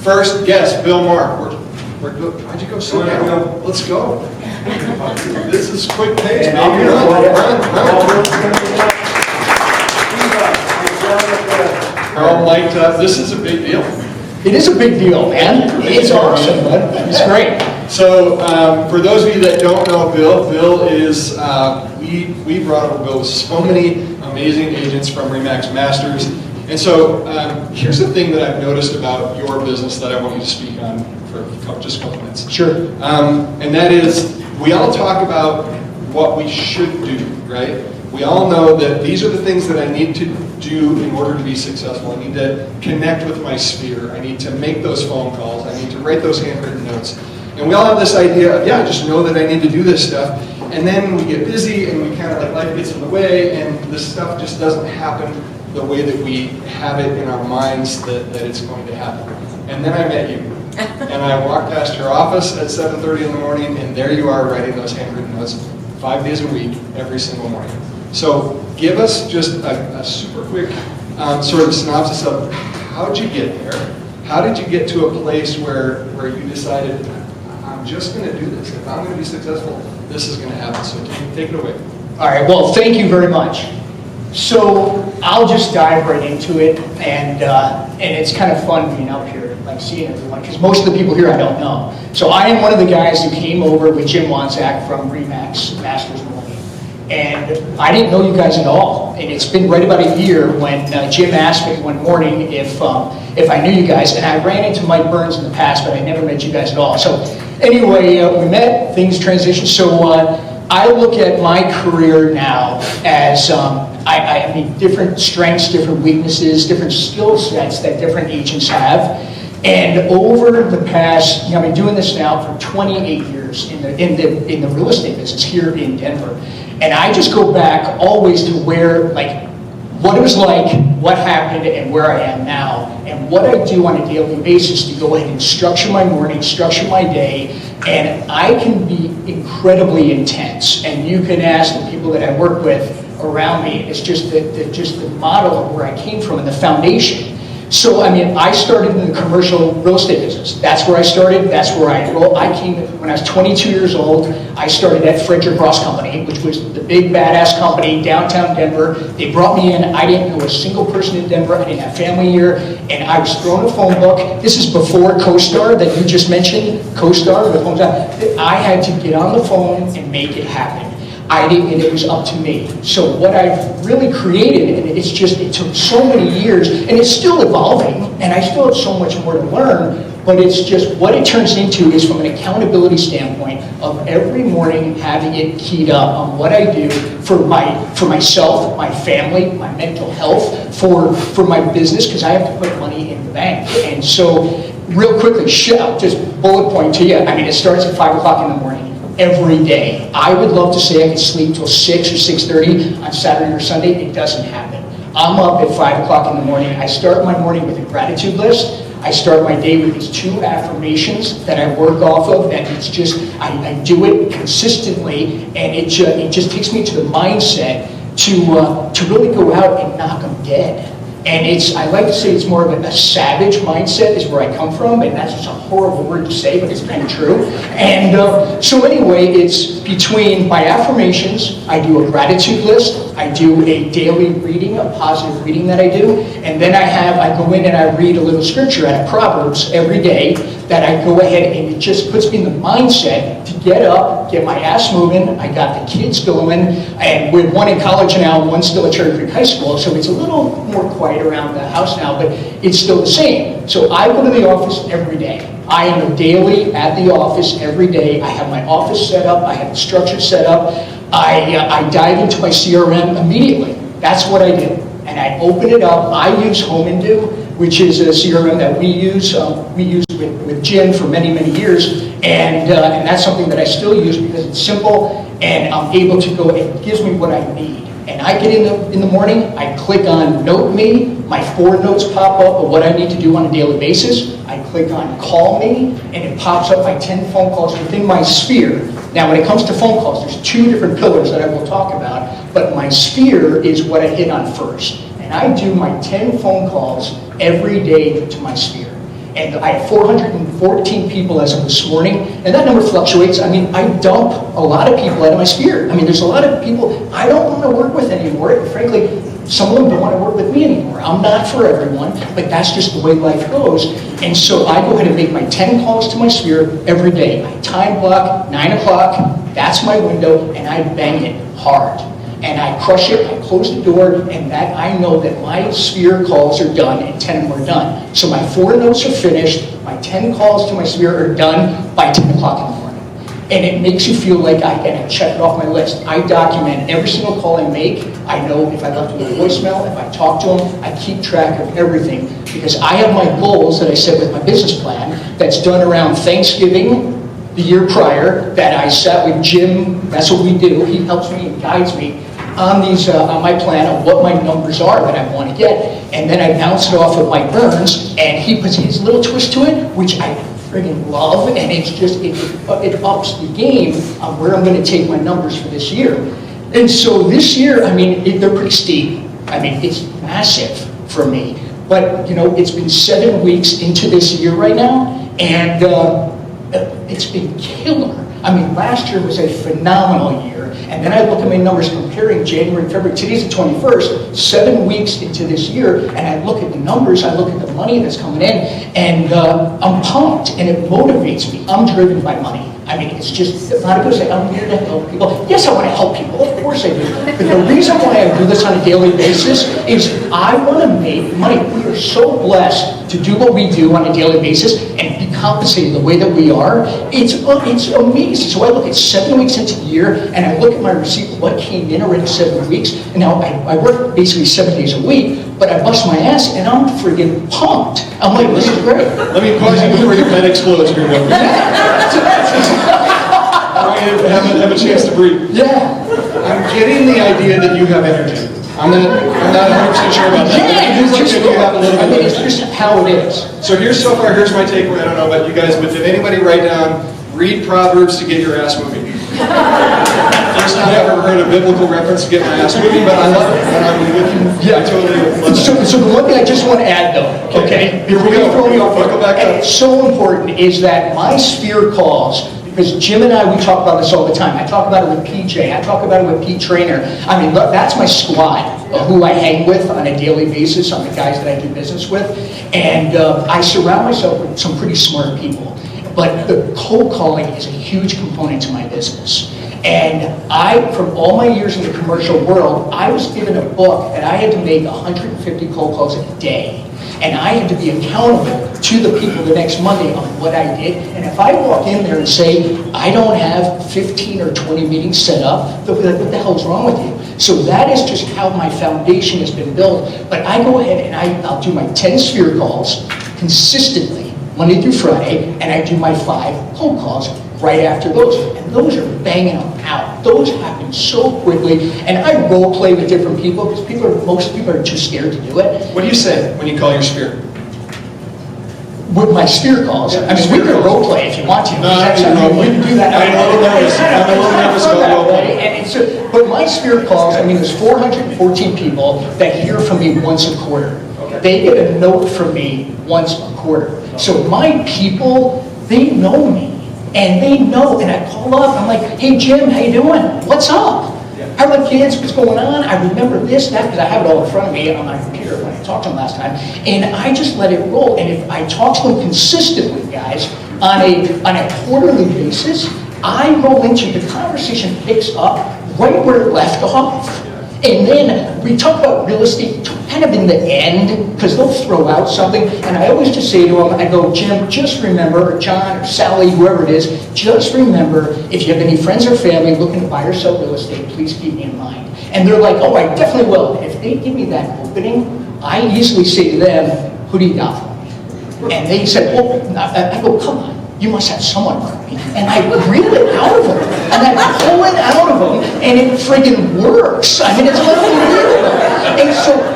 First guest, Bill Maher. Why'd you go sit down? Let's go. This is quick pace, baby. Carl mic'd up. This is a big deal. It is a big deal, man. It's awesome, bud. It's great. So, for those of you that don't know Bill is, we brought over Bill with so many amazing agents from RE/MAX Masters. And so, here's the thing that I've noticed about your business that I want you to speak on for just a couple minutes. Sure. And that is, we all talk about what we should do, right? We all know that these are the things that I need to do in order to be successful. I need to connect with my sphere. I need to make those phone calls. I need to write those handwritten notes. And we all have this idea of, yeah, just know that I need to do this stuff. And then we get busy and we kind of like life gets in the way and this stuff just doesn't happen the way that we have it in our minds that it's going to happen. And then I met you. And I walked past your office at 7:30 in the morning and there you are writing those handwritten notes 5 days a week, every single morning. So give us just a super quick sort of synopsis of how did you get there? How did you get to a place where you decided, I'm just going to do this. If I'm going to be successful, this is going to happen. So take it away. All right, well, thank you very much. So I'll just dive right into it, and it's kind of fun being up here, like seeing everyone, because most of the people here I don't know. So I am one of the guys who came over with Jim Wanzak from RE/MAX Masters Morning, and I didn't know you guys at all. And it's been right about a year when Jim asked me one morning if I knew you guys, and I ran into Mike Burns in the past, but I never met you guys at all. So anyway, we met, things transitioned. So I look at my career now as I mean, different strengths, different weaknesses, different skill sets that different agents have. And over the past, I've been doing this now for 28 years in the real estate business here in Denver. And I just go back always to where, like, what it was like, what happened, and where I am now, and what I do on a daily basis to go ahead and structure my morning, structure my day, and I can be incredibly intense. And you can ask the people that I work with around me. It's just the model of where I came from and the foundation. So, I mean, I started in the commercial real estate business. That's where I started. That's where I came when I was 22 years old. I started at Frederick Ross Company, which was the big badass company downtown Denver. They brought me in. I didn't know a single person in Denver. I didn't have family here, and I was thrown a phone book. This is before CoStar that you just mentioned. CoStar, the phone. I had to get on the phone and make it happen. I didn't, and it was up to me. So what I've really created, and it took so many years, and it's still evolving, and I still have so much more to learn, but it's just what it turns into is from an accountability standpoint of every morning having it keyed up on what I do for myself, my family, my mental health, for my business, because I have to put money in the bank. And so real quickly, just bullet point to you, I mean, it starts at 5 o'clock in the morning. Every day. I would love to say I could sleep till 6 or 6:30 on Saturday or Sunday. It doesn't happen. I'm up at 5 o'clock in the morning. I start my morning with a gratitude list. I start my day with these 2 affirmations that I work off of, and it's just, I do it consistently, and it just takes me to the mindset to really go out and knock them dead. And I like to say it's more of a savage mindset is where I come from, and that's just a horrible word to say, but it's kind of true. And so anyway, it's between my affirmations, I do a gratitude list, I do a daily reading, a positive reading that I do, and then I go in and I read a little scripture out of Proverbs every day that I go ahead, and it just puts me in the mindset to get up, get my ass moving. I got the kids going, and with one in college now, one still at Cherry Creek High School, so it's a little more quiet around the house now, but it's still the same. So I go to the office every day. I am daily at the office every day. I have my office set up. I have the structure set up. I dive into my CRM immediately. That's what I do. And I open it up. I use Homendu, which is a CRM that we use with Jim for many, many years. And that's something that I still use because it's simple and I'm able to go, it gives me what I need. And I get in the morning, I click on Note Me, my 4 notes pop up of what I need to do on a daily basis. I click on Call Me, and it pops up my 10 phone calls within my sphere. Now, when it comes to phone calls, there's 2 different pillars that I will talk about, but my sphere is what I hit on first. And I do my 10 phone calls every day to my sphere. And I have 414 people as of this morning, and that number fluctuates. I mean, I dump a lot of people out of my sphere. I mean, there's a lot of people I don't want to work with anymore. And frankly, some of them don't want to work with me anymore. I'm not for everyone, but that's just the way life goes. And so I go ahead and make my 10 calls to my sphere every day. I time block, 9 o'clock, that's my window, and I bang it hard. And I crush it, I close the door, and that I know that my sphere calls are done and 10 of them are done. So my 4 notes are finished, my 10 calls to my sphere are done by 10 o'clock in the morning. And it makes you feel like I can check it off my list. I document every single call I make. I know if I left them a voicemail, if I talk to them, I keep track of everything. Because I have my goals that I set with my business plan that's done around Thanksgiving, the year prior, that I set with Jim. That's what we do. He helps me and guides me on these on my plan of what my numbers are that I want to get, and then I bounce it off of Mike Burns, and he puts his little twist to it, which I friggin' love, and it's just it ups the game on where I'm going to take my numbers for this year. And so this year, I mean, they're pretty steep. I mean, it's massive for me, but you know, it's been 7 weeks into this year right now, and it's been killer. I mean, last year was a phenomenal year, and then I look at my numbers comparing January, February, today's the 21st, 7 weeks into this year, and I look at the numbers, I look at the money that's coming in, and I'm pumped, and it motivates me. I'm driven by money. I mean, it's just, a lot of people say, I'm here to help people. Yes, I want to help people, of course I do. But the reason why I do this on a daily basis is I want to make money. We are so blessed to do what we do on a daily basis and be compensated the way that we are. It's amazing. So I look at 7 weeks into the year, and I look at my receipt of what came in already 7 weeks. And now I work basically 7 days a week, but I bust my ass, and I'm friggin' pumped. I'm like, this is great. Let me pause you before your pen explodes here. Have a chance to breathe. Yeah. I'm getting the idea that you have energy. I'm not 100% sure about that. Yeah, It seems like you have a little bit I mean, of it's energy. just how it is. So here's my takeaway. I don't know about you guys, but did anybody write down, read Proverbs to get your ass moving? First time I've ever heard a biblical reference to get my ass moving, but I love it. And I'm with you. Yeah, I totally love it. So the one thing I just want to add though, okay? Here we go. Throw me off. Go back And up. it's so important is that my sphere calls, because Jim and I, we talk about this all the time. I talk about it with PJ. I talk about it with Pete Trainer. I mean, look, that's my squad of who I hang with on a daily basis, on the guys that I do business with. And I surround myself with some pretty smart people. But the cold calling is a huge component to my business. And from all my years in the commercial world, I was given a book that I had to make 150 cold calls a day. And I had to be accountable to the people the next Monday on what I did. And if I walk in there and say, I don't have 15 or 20 meetings set up, they'll be like, what the hell is wrong with you? So that is just how my foundation has been built. But I go ahead and I'll do my 10 sphere calls consistently, Monday through Friday, and I do my 5 cold calls right after those. And those are banging them out. Those happen so quickly. And I role play with different people because most people are too scared to do it. What do you say when you call your sphere? With my sphere calls, Yeah, I mean, we can role play if you want to. No, We can do that. I'm a little nervous. I'm a little nervous about role play. And but my sphere calls, I mean, there's 414 people that hear from me once a quarter. Okay. They get a note from me once a quarter. So my people, they know me. And they know, and I call up, I'm like, hey Jim, how you doing? What's up? How are the kids? What's going on? I remember this, that, because I have it all in front of me on my computer when I talked to them last time. And I just let it roll. And if I talk to them consistently, guys, on a quarterly basis, I roll into the conversation picks up right where it left off. And then we talk about real estate kind of in the end, because they'll throw out something, and I always just say to them, I go, Jim, just remember, or John, or Sally, whoever it is, just remember, if you have any friends or family looking to buy or sell real estate, please keep me in mind. And they're like, oh, I definitely will. If they give me that opening, I easily say to them, who do you got for me? And they said, well, I go, come on. You must have someone for me. And I reel it out of them. And I pull it out of them, and it friggin' works. I mean, it's unbelievable. And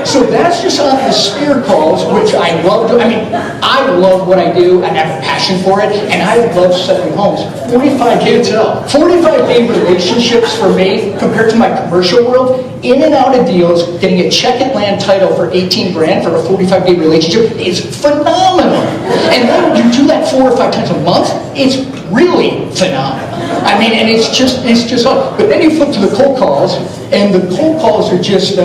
so that's just on the sphere calls, which I love doing. I mean, I love what I do and I have a passion for it, and I love selling homes. 45-day relationships for me compared to my commercial world, in and out of deals, getting a check and land title for 18 grand for a 45-day relationship is phenomenal. And then you do that 4 or 5 times a month, it's really phenomenal. I mean, and it's just fun. But then you flip to the cold calls, and the cold calls are just,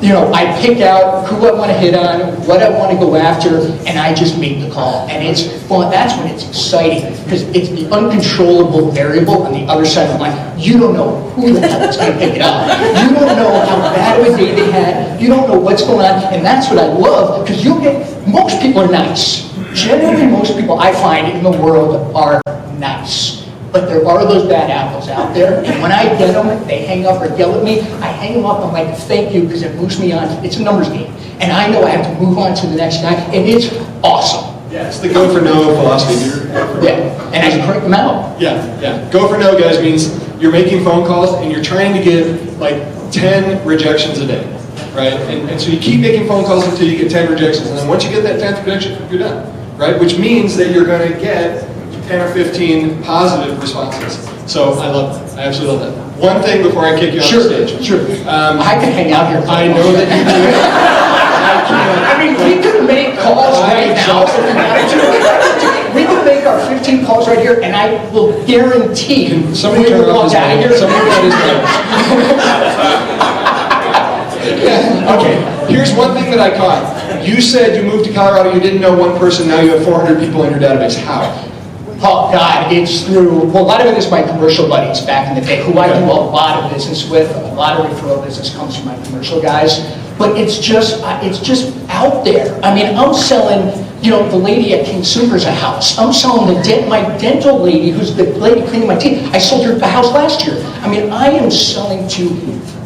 I pick out who I want to hit on, what I want to go after, and I just make the call. And it's fun. That's when it's exciting, because it's the uncontrollable variable on the other side of the line. You don't know who the hell is going to pick it up. You don't know how bad of a day they had. You don't know what's going on. And that's what I love, because most people are nice. Generally, most people I find in the world are nice. But there are those bad apples out there, and when I get them, they hang up or yell at me, I hang them up, I'm like, thank you, because it moves me on. It's a numbers game. And I know I have to move on to the next guy, and it's awesome. Yeah, it's the go for no philosophy. Yeah, and I crank them out. Yeah. Go for no, guys, means you're making phone calls, and you're trying to give, like, 10 rejections a day, right? And so you keep making phone calls until you get 10 rejections, and then once you get that 10th rejection, you're done, right? Which means that you're going to get 10 or 15 positive responses. So I love that. I absolutely love that. One thing before I kick you off the stage. Sure. I can hang out here. I know that you do. I mean, we could make calls right now. We could make our 15 calls right here, and I will guarantee somebody we turn will off walk his out of mic. here. Somebody cut his mic. Okay, here's one thing that I caught. You said you moved to Colorado, you didn't know one person, now you have 400 people in your database. How? Oh God, it's through, well, a lot of it is my commercial buddies back in the day, who I do a lot of business with. A lot of referral business comes from my commercial guys. But it's just out there. I mean, I'm selling, the lady at King Soopers a house. I'm selling my dental lady, who's the lady cleaning my teeth. I sold her a house last year. I mean, I am selling to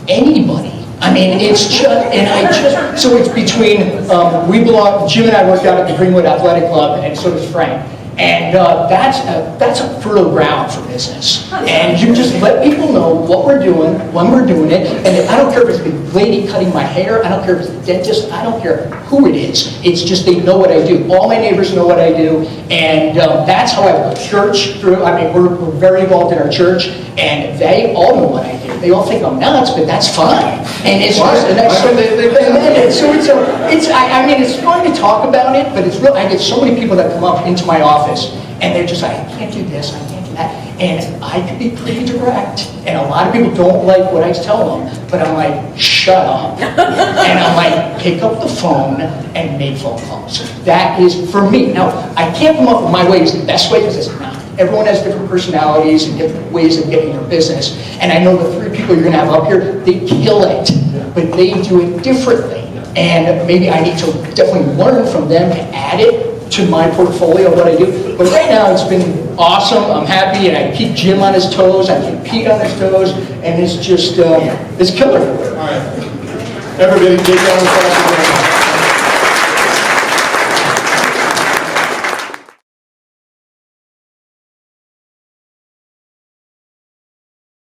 anybody. I mean, so it's between, Jim and I worked out at the Greenwood Athletic Club, and so does Frank. And that's a fertile ground for business. And you just let people know what we're doing, when we're doing it. And I don't care if it's the lady cutting my hair, I don't care if it's the dentist, I don't care who it is. It's just they know what I do. All my neighbors know what I do. And that's how I work. Church through, I mean, we're very involved in our church, and they all know what I do. They all think I'm nuts, but that's fine. And it's just, it's fun to talk about it, but it's real. I get so many people that come up into my office, and they're just like, I can't do this, I can't do that. And I can be pretty direct, and a lot of people don't like what I tell them, but I'm like, shut up. And I'm like, pick up the phone and make phone calls. That is, for me, now, I can't come up with my way is the best way, because it's not. Everyone has different personalities and different ways of getting their business. And I know the 3 people you're going to have up here, they kill it, but they do it differently. And maybe I need to definitely learn from them to add it to my portfolio of what I do. But right now it's been awesome. I'm happy, and I keep Jim on his toes, I keep Pete on his toes, and it's just, it's killer. All right. Everybody, take down the